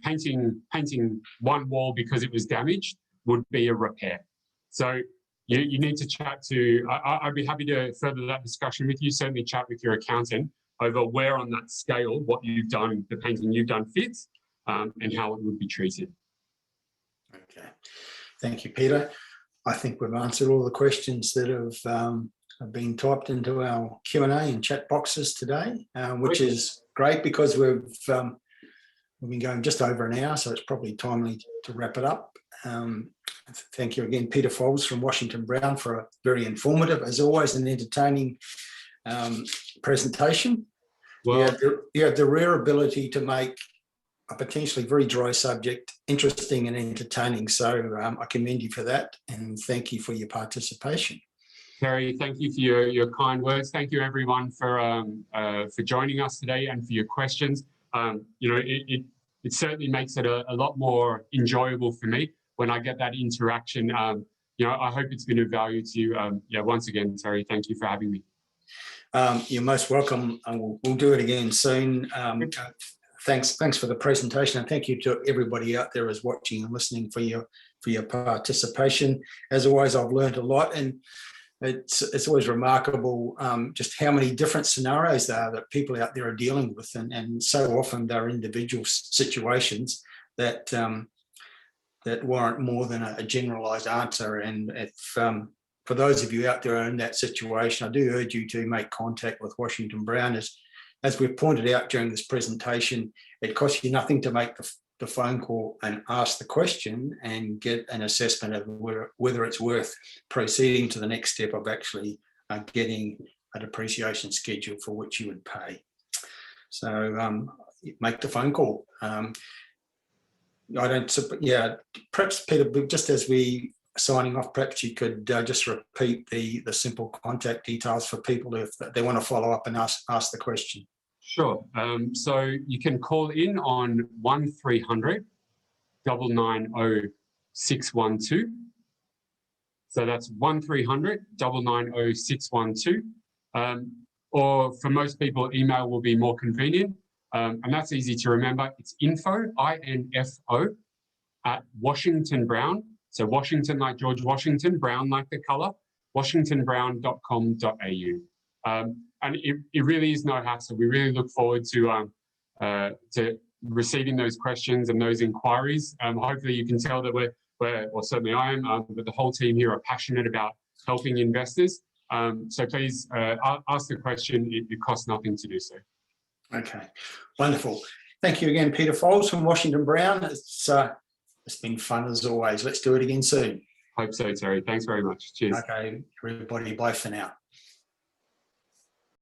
painting one wall because it was damaged would be a repair. So you need to chat to, I'd be happy to further that discussion with you, certainly chat with your accountant over where on that scale, what you've done, the painting you've done fits, and how it would be treated. Okay, thank you, Peter. I think we've answered all the questions that have been typed into our Q&A and chat boxes today, which is great because we've been going just over an hour, so it's probably timely to wrap it up. Thank you again, Peter Foles from Washington Brown, for a very informative, as always, and entertaining presentation. Well, you have the rare ability to make a potentially very dry subject interesting and entertaining. So I commend you for that, and thank you for your participation. Terry, thank you for your kind words. Thank you, everyone, for joining us today and for your questions. It certainly makes it a lot more enjoyable for me when I get that interaction. I hope it's been of value to you. Once again, Terry, thank you for having me. You're most welcome. We'll do it again soon. Thanks for the presentation, and thank you to everybody out there who's watching and listening for your participation. As always, I've learned a lot, and it's always remarkable just how many different scenarios there are that people out there are dealing with, and so often they're individual situations that that warrant more than a generalised answer. And if for those of you out there in that situation, I do urge you to make contact with Washington Brown. As we've pointed out during this presentation, it costs you nothing to make the phone call and ask the question and get an assessment of whether it's worth proceeding to the next step of actually getting a depreciation schedule for which you would pay. So make the phone call. Perhaps Peter, just as we signing off, perhaps you could just repeat the simple contact details for people if they want to follow up and ask the question. Sure. So you can call in on 1300 990 612. So that's 1300 990 612. Or for most people, email will be more convenient. And that's easy to remember. It's info, I-N-F-O, at Washington Brown. So Washington like George Washington, Brown like the colour, washingtonbrown.com.au. And it really is no hassle. We really look forward to receiving those questions and those inquiries. Hopefully you can tell that well, certainly I am, but the whole team here are passionate about helping investors. So please ask the question. It costs nothing to do so. Okay, wonderful. Thank you again, Peter Foles from Washington Brown. It's been fun as always. Let's do it again soon. Hope so, Terry. Thanks very much. Cheers. Okay, everybody, bye for now.